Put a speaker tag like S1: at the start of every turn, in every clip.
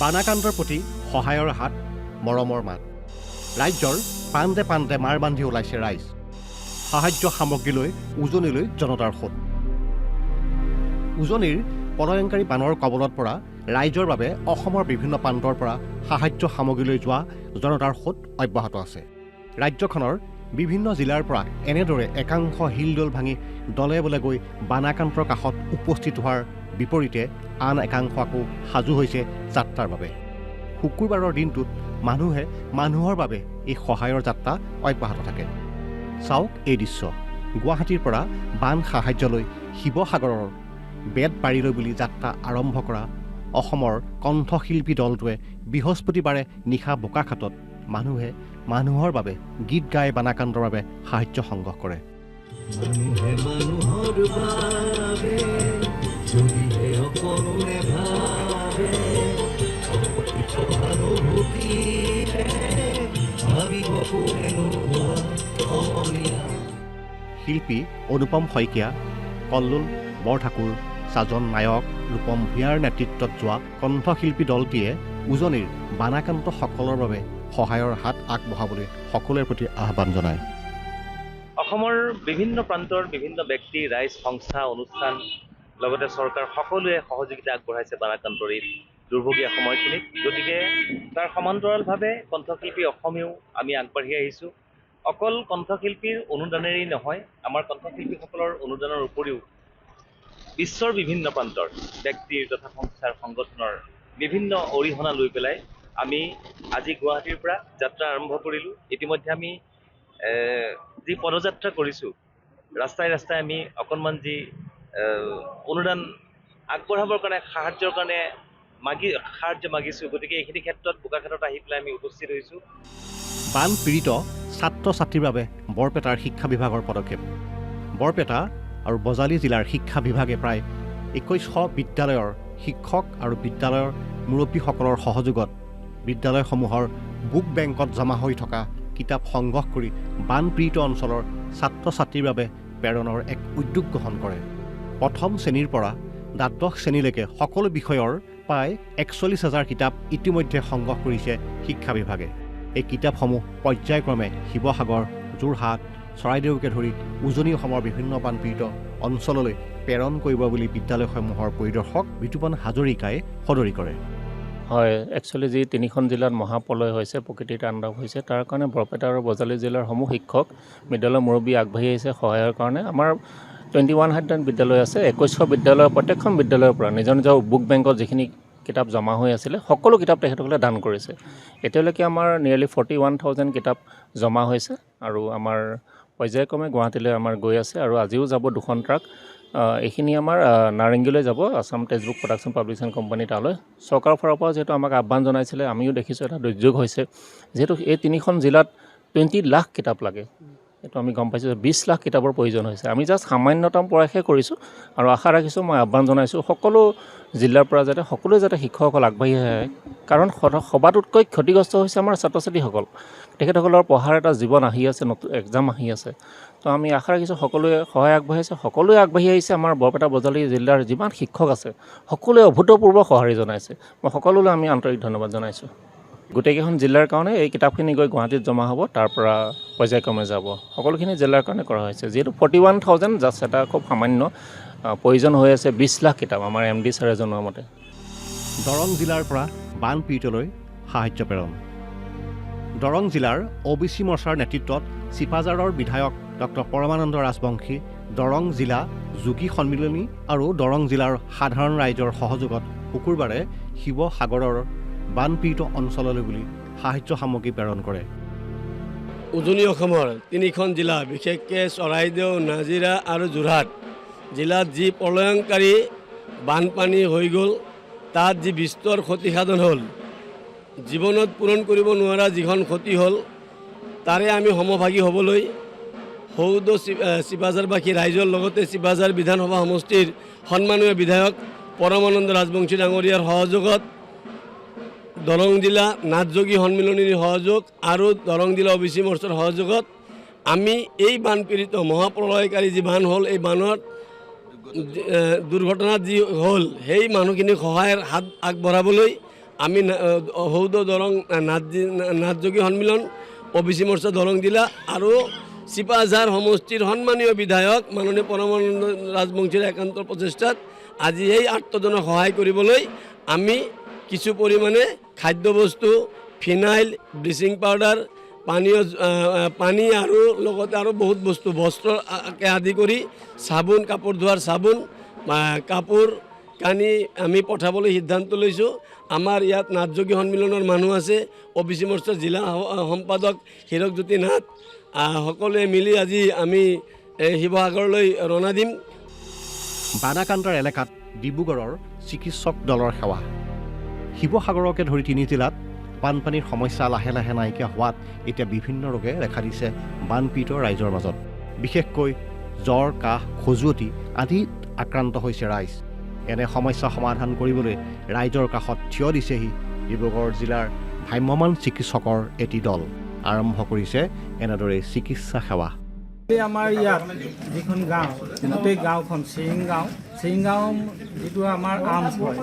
S1: বানাকান্তৰ প্ৰতি সহায়ৰ হাত, মৰমৰ মাত। ৰাজ্যৰ পাণ্ডে পাণ্ডে মাৰ বান্ধি ওলাইছে ৰাইজ। সাহায্য সামগ্ৰীলৈ উজনিলৈ জনতাৰ সোঁত। উজনিৰ প্ৰলয়ংকাৰী বানৰ কবলত পৰা ৰাইজৰ বাবে অসমৰ বিভিন্ন প্ৰান্তৰ পৰা সাহায্য সামগ্ৰীলৈ যোৱা জনতাৰ সোঁত অব্যাহত আছে। ৰাজ্যখনৰ বিভিন্ন জিলাৰ পৰা এনেদৰে একাংশ শিলদৌল ভাঙি দলে বলে গৈ বানাকান্তৰ কাষত উপস্থিত হোৱাৰ বিপৰীতে আন একাংশ আকৌ সাজু হৈছে যাত্ৰাৰ বাবে। শুকুৰবাৰৰ দিনটোত মানুহে মানুহৰ বাবে এই সহায়ৰ যাত্ৰা অব্যাহত থাকে। চাওক এই দৃশ্য। গুৱাহাটীৰ পৰা বান সাহায্যলৈ শিৱসাগৰৰ বেতবাৰীলৈ বুলি যাত্ৰা আৰম্ভ কৰা অসমৰ কণ্ঠশিল্পী দলটোৱে বৃহস্পতিবাৰে নিশা বোকাখাতত মানুহে মানুহৰ বাবে গীত গাই বানাকান্তৰ বাবে সাহায্য সংগ্ৰহ কৰে। শিল্পী অনুপম শইকীয়া, কল্লোল বৰঠাকুৰ, সাজন নায়ক, ৰূপম ভূঞাৰ নেতৃত্বত যোৱা কণ্ঠশিল্পী দলটিয়ে উজনিৰ বানাকান্তসকলৰ বাবে সহায়ৰ হাত আগবঢ়াবলৈ সকলোৰে প্ৰতি আহ্বান জনায়।
S2: অসমৰ বিভিন্ন প্ৰান্তৰ বিভিন্ন ব্যক্তি, ৰাইজ, সংস্থা, অনুষ্ঠান লগতে চৰকাৰ সকলোৱে সহযোগিতা আগবঢ়াইছে বানাকান্তৰ এই দুৰ্ভগীয়া সময়খিনিত। গতিকে তাৰ সমান্তৰালভাৱে কণ্ঠশিল্পী অসমেও আমি আগবাঢ়ি আহিছোঁ। অকল কণ্ঠশিল্পীৰ অনুদানেৰেই নহয়, আমাৰ কণ্ঠশিল্পীসকলৰ অনুদানৰ উপৰিও বিশ্বৰ বিভিন্ন প্ৰান্তৰ ব্যক্তিৰ তথা সংস্থাৰ সংগঠনৰ বিভিন্ন অৰিহণা লৈ পেলাই আমি আজি গুৱাহাটীৰ পৰা যাত্ৰা আৰম্ভ কৰিলোঁ। ইতিমধ্যে আমি যি পদযাত্ৰা কৰিছোঁ, ৰাস্তাই ৰাস্তাই আমি অকণমান যি অনুদান আগবঢ়াবৰ কাৰণে সাহায্যৰ কাৰণে সাহায্য মাগিছোঁ। গতিকে এইখিনি ক্ষেত্ৰত বোকাখাতত আহি পেলাই আমি উপস্থিত হৈছোঁ।
S1: বান পীড়িত ছাত্ৰ ছাত্ৰীৰ বাবে বৰপেটাৰ শিক্ষা বিভাগৰ পদক্ষেপ। বৰপেটা আৰু বজালী জিলাৰ শিক্ষা বিভাগে প্ৰায় 2100 বিদ্যালয়ৰ শিক্ষক আৰু বিদ্যালয়ৰ মুৰব্বীসকলৰ সহযোগত বিদ্যালয়সমূহৰ বুক বেংকত জমা হৈ থকা কিতাপ সংগ্ৰহ কৰি বানপীড়িত অঞ্চলৰ ছাত্ৰ ছাত্ৰীৰ বাবে প্ৰেৰণৰ এক উদ্যোগ গ্ৰহণ কৰে। প্ৰথম শ্ৰেণীৰ পৰা দ্বাদশ শ্ৰেণীলৈকে সকলো বিষয়ৰ প্ৰায় 41,000 কিতাপ ইতিমধ্যে সংগ্ৰহ কৰিছে শিক্ষা বিভাগে। এই কিতাপসমূহ পৰ্যায়ক্ৰমে শিৱসাগৰ, যোৰহাট, চৰাইদেউকে ধৰি উজনি অসমৰ বিভিন্ন বানপীড়িত অঞ্চললৈ প্ৰেৰণ কৰিব বুলি বিদ্যালয়সমূহৰ পৰিদৰ্শক বিতুপন হাজৰিকাই সদৰি কৰে।
S3: হয়, একচুৱেলি যি 3খন জিলাত মহাপ্ৰলয় হৈছে, প্ৰকৃতিৰ তাণ্ডৱ হৈছে, তাৰ কাৰণে বৰপেটা আৰু বজালী জিলাৰ সমূহ শিক্ষক বিদ্যালয়ৰ মুৰব্বী আগবাঢ়ি আহিছে সহায়ৰ কাৰণে। আমাৰ 2100 বিদ্যালয় আছে। 2100 বিদ্যালয়ৰ প্ৰত্যেকখন বিদ্যালয়ৰ পৰা নিজৰ নিজৰ বুক বেংকত যিখিনি কিতাপ জমা হৈ আছিলে সকলো কিতাপ তেখেতসকলে দান কৰিছে। এতিয়ালৈকে আমাৰ নিয়েৰলি 41,000 কিতাপ জমা হৈছে আৰু আমাৰ পৰ্যায়ক্ৰমে গুৱাহাটীলৈ আমাৰ গৈ আছে আৰু আজিও যাব 2খন ট্ৰাক। এইখিনি আমাৰ নাৰেংগীলৈ যাব, Assam textbook production publication company তালৈ। চৰকাৰৰ ফালৰ পৰা যিহেতু আমাক আহ্বান জনাইছিলে, আমিও দেখিছোঁ এটা দুৰ্যোগ হৈছে। যিহেতু এই 3খন জিলাত 20 লাখ কিতাপ লাগে, এইটো আমি গম পাইছোঁ যে 20 লাখ কিতাপৰ প্ৰয়োজন হৈছে। আমি জাষ্ট সামান্যতম প্ৰয়াসহে কৰিছোঁ আৰু আশা ৰাখিছোঁ, মই আহ্বান জনাইছোঁ সকলো জিলাৰ পৰা যাতে সকলোৱে যাতে শিক্ষকসকল আগবাঢ়ি আহে। কাৰণ সবাতোতকৈ ক্ষতিগ্ৰস্ত হৈছে আমাৰ ছাত্ৰ ছাত্ৰীসকল। তেখেতসকলৰ পঢ়াৰ এটা জীৱন আহি আছে, নতুন এক্সাম আহি আছে। তো আমি আশা ৰাখিছোঁ সকলোৱে সহায় আগবাঢ়িছে, সকলোৱে আগবাঢ়ি আহিছে। আমাৰ বৰপেটা বজালী জিলাৰ যিমান শিক্ষক আছে সকলোৱে অভূতপূৰ্ব সঁহাৰি জনাইছে। মই সকলোলৈ আমি আন্তৰিক ধন্যবাদ জনাইছোঁ। গোটেইকেইখন জিলাৰ কাৰণে এই কিতাপখিনি গৈ গুৱাহাটীত জমা হ'ব, তাৰ পৰা পৰ্যায়ক্ৰমে যাব। সকলোখিনি জিলাৰ কাৰণে কৰা হৈছে। যিহেতু 41,000 জাষ্ট এটা খুব সামান্য, প্ৰয়োজন হৈ আছে 20 লাখ কিতাপ আমাৰ MD ছাৰে জনোৱা মতে।
S1: দৰং জিলাৰ পৰা বানপীড়িতলৈ সাহায্য প্ৰেৰণ। দৰং জিলাৰ OBC মৰ্চাৰ নেতৃত্বত চিপাঝাৰৰ বিধায়ক ডক্টৰ পৰমানন্দ ৰাজবংশী, দৰং জিলা যোগী সন্মিলনী আৰু দৰং জিলাৰ সাধাৰণ ৰাইজৰ সহযোগত শুকুৰবাৰে শিৱসাগৰৰ বানপীড়িত অঞ্চললৈ বুলি সাহায্য সামগ্ৰী প্ৰেৰণ কৰে।
S4: উজনি অসমৰ 3খন জিলা, বিশেষকৈ চৰাইদেউ, নাজিৰা আৰু যোৰহাট জিলাত যি প্ৰলয়ংকাৰী বানপানী হৈ গ'ল, তাত যি বিস্তৰ ক্ষতিসাধন হ'ল, জীৱনত পূৰণ কৰিব নোৱাৰা যিখন ক্ষতি হ'ল, তাৰে আমি সমভাগী হ'বলৈ সৌদ চিপাঝাৰবাসী ৰাইজৰ লগতে চিপাঝাৰ বিধানসভা সমষ্টিৰ সন্মানীয় বিধায়ক পৰমানন্দ ৰাজবংশী ডাঙৰীয়াৰ সহযোগত, দৰং জিলা নাথযোগী সন্মিলনীৰ সহযোগ আৰু দৰং জিলা OBC মৰ্চাৰ সহযোগত আমি এই বানপীড়িত মহাপ্ৰলয়কাৰী যি বান হ'ল, এই বানৰ দুৰ্ঘটনাত যি হ'ল, সেই মানুহখিনিক সহায়ৰ হাত আগবঢ়াবলৈ আমি সৌদ দৰং নাথযোগী সন্মিলন OBC মৰ্চা দৰং জিলা আৰু চিপাঝাৰ সমষ্টিৰ সন্মানীয় বিধায়ক মাননীয় পৰমানন্দ ৰাজবংশীৰ একান্ত প্ৰচেষ্টাত আজি এই আত্মজনক সহায় কৰিবলৈ আমি কিছু পৰিমাণে খাদ্যবস্তু ফিনাইল ব্লিচিং পাউডাৰ পানী আৰু লগতে আৰু বহুত বস্তু বস্ত্ৰকে আদি কৰি চাবোন কাপোৰ ধোৱাৰ চাবোন কাপোৰ কানি আমি পঠাবলৈ সিদ্ধান্ত লৈছোঁ। আমাৰ ইয়াত নাথযোগী সন্মিলনৰ মানুহ আছে, OBC মৰ্চাৰ জিলা সম্পাদক হীৰকজ্যোতি নাথ, সকলোৱে মিলি আজি আমি শিৱসাগৰলৈ ৰওনা দিম।
S1: বানাকান্তৰ এলেকাত ডিব্ৰুগড়ৰ চিকিৎসক দলৰ সেৱা। শিৱসাগৰকে ধৰি 3 জিলাত বানপানীৰ সমস্যা লাহে লাহে নাইকিয়া হোৱাত এতিয়া বিভিন্ন ৰোগে দেখা দিছে বানপীড়িত ৰাইজৰ মাজত। বিশেষকৈ জ্বৰ, কাহ, খজুৱতি আদিত আক্ৰান্ত হৈছে ৰাইজ। এনে সমস্যা সমাধান কৰিবলৈ ৰাইজৰ কাষত থিয় দিছেহি ডিব্ৰুগড় জিলাৰ ভ্ৰাম্যমাণ চিকিৎসকৰ এটি দল। আৰম্ভ কৰিছে এনেদৰে চিকিৎসা সেৱা।
S5: আমাৰ ইয়াত যিখন গাঁও, গোটেই গাঁওখন চিৰিংগাঁও যিটো আমাৰ আৰ্মছ হয়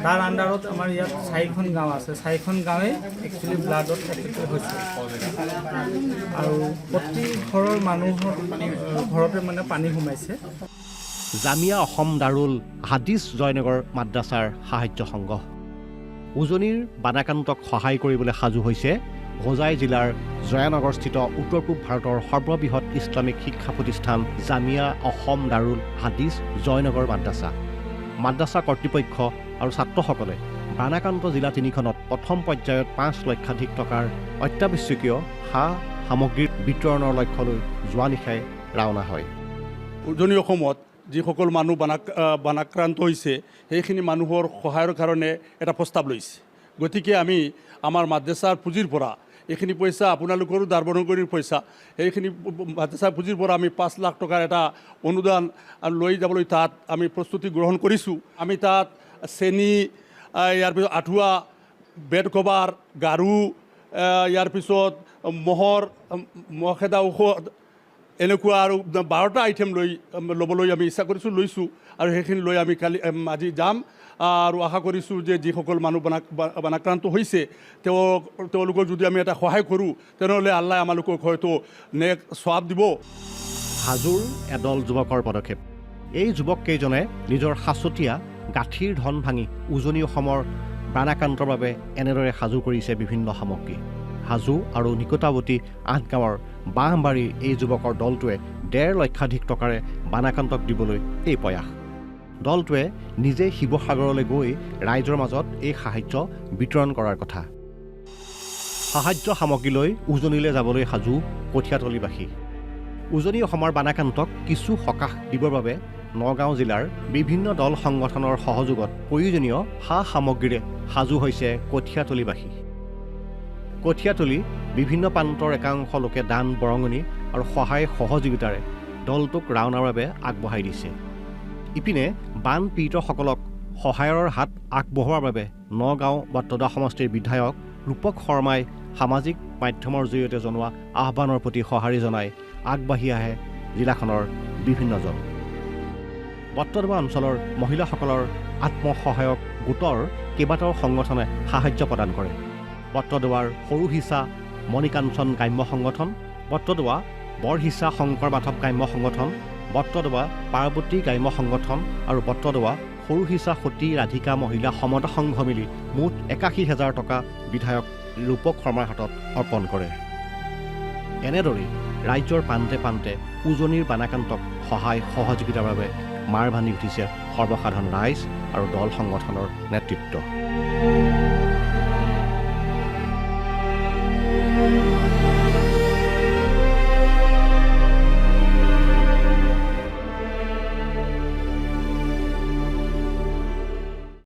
S5: তাৰ আণ্ডাৰত আমাৰ ইয়াত 4খন গাঁও আছে। 4খন গাঁৱে একচুৱেলি ব্লাডত এফেক্টেড হৈছে আৰু প্ৰতি ঘৰৰ মানুহৰ ঘৰতে মানে পানী সোমাইছে।
S1: জামিয়া অসম দাৰুল হাদিছ জয়নগৰ মাদ্ৰাছাৰ সাহায্য সংঘ উজনিৰ বানাকান্তক সহায় কৰিবলৈ সাজু হৈছে হোজাই জিলাৰ জয়ানগৰস্থিত উত্তৰ পূব ভাৰতৰ সৰ্ববৃহৎ ইছলামিক শিক্ষা প্ৰতিষ্ঠান জামিয়া অসম দাৰুল হাদিছ জয়নগৰ মাদ্ৰাছা কৰ্তৃপক্ষ আৰু ছাত্ৰসকলে বানাকান্ত জিলা 3খনত প্ৰথম পৰ্যায়ত 5 লক্ষাধিক টকাৰ অত্যাৱশ্যকীয় সা সামগ্ৰীৰ বিতৰণৰ লক্ষ্য লৈ যোৱা নিশাই ৰাওনা হয়।
S6: উজনি অসমত যিসকল মানুহ বানাক্ৰান্ত হৈছে সেইখিনি মানুহৰ সহায়ৰ কাৰণে এটা প্ৰস্তাৱ লৈছে। গতিকে আমি আমাৰ মাদ্ৰাছাৰ পুঁজিৰ পৰা এইখিনি পইচা, আপোনালোকৰো দাৰবৰংগৰীৰ পইচা, সেইখিনি মাদ্ৰাছাৰ পুঁজিৰ পৰা আমি 5 লাখ টকাৰ এটা অনুদান লৈ যাবলৈ তাত আমি প্ৰস্তুতি গ্ৰহণ কৰিছোঁ। আমি তাত চেনি, ইয়াৰ পিছত আঁঠুৱা, বেড কভাৰ, গাৰু, ইয়াৰ পিছত মহ খেদা ঔষধ, এনেকুৱা আৰু 12টা আইটেম ল'বলৈ আমি ইচ্ছা লৈছোঁ আৰু সেইখিনি লৈ আমি আজি যাম আৰু আশা কৰিছোঁ যে যিসকল মানুহ বানাক্ৰান্ত হৈছে তেওঁলোকক যদি আমি এটা সহায় কৰোঁ তেনেহ'লে আল্লাহ আমালোকক হয়তো নেক সৱাব দিব।
S1: হাজোৰ এদল যুৱকৰ পদক্ষেপ। এই যুৱককেইজনে নিজৰ সাঁচতীয়া গাঁঠিৰ ধন ভাঙি উজনি অসমৰ বানাকান্তৰ বাবে এনেদৰে সাজু কৰিছে বিভিন্ন সামগ্ৰী। হাজো আৰু নিকটাৱতী 8 গাঁৱৰ বাঁহবাৰীৰ এই যুৱকৰ দলটোৱে 1.5 লক্ষাধিক টকাৰে বানাকান্তক দিবলৈ এই প্ৰয়াস। দলটোৱে নিজে শিৱসাগৰলৈ গৈ ৰাইজৰ মাজত এই সাহায্য বিতৰণ কৰাৰ কথা। সাহায্য সামগ্ৰী লৈ উজনিলৈ যাবলৈ সাজু কঠীয়াতলীবাসী। উজনি অসমৰ বানাকান্তক কিছু সকাহ দিবৰ বাবে নগাঁও জিলাৰ বিভিন্ন দল সংগঠনৰ সহযোগত প্ৰয়োজনীয় সা সামগ্ৰীৰে সাজু হৈছে কঠীয়াতলীবাসী। কঠীয়াতলী বিভিন্ন প্ৰান্তৰ একাংশ লোকে দান বৰঙণি আৰু সহায় সহযোগিতাৰে দলটোক ৰাওনাৰ বাবে আগবঢ়াই দিছে। ইপিনে বানপীড়িতসকলক সহায়ৰ হাত আগবঢ়োৱাৰ বাবে নগাঁও বট্টদা সমষ্টিৰ বিধায়ক ৰূপক শৰ্মাই সামাজিক মাধ্যমৰ জৰিয়তে জনোৱা আহ্বানৰ প্ৰতি সঁহাৰি জনাই আগবাঢ়ি আহে জিলাখনৰ বিভিন্নজন। বট্টদা অঞ্চলৰ মহিলাসকলৰ আত্মসহায়ক গোটৰ কেইবাটাও সংগঠনে সাহায্য প্ৰদান কৰে। বট্টদোৱাৰ সৰু হিচা মণিকাঞ্চন গ্ৰাম্য সংগঠন, বট্টদোৱা বৰহিচা শংকৰ মাধৱ গ্ৰাম্য সংগঠন, বট্টদোৱা পাৰ্বতী গ্ৰাম্য সংগঠন আৰু বট্টদোৱা সৰু হিচা সতী ৰাধিকা মহিলা সমতা সংঘ মিলি মুঠ 81,000 টকা বিধায়ক ৰূপক শৰ্মাৰ হাতত অৰ্পণ কৰে। এনেদৰেই ৰাজ্যৰ প্ৰান্তে প্ৰান্তে উজনিৰ বানাকান্তক সহায় সহযোগিতাৰ বাবে মাৰ ভাঙি উঠিছে সৰ্বসাধাৰণ ৰাইজ আৰু দল সংগঠনৰ নেতৃত্ব।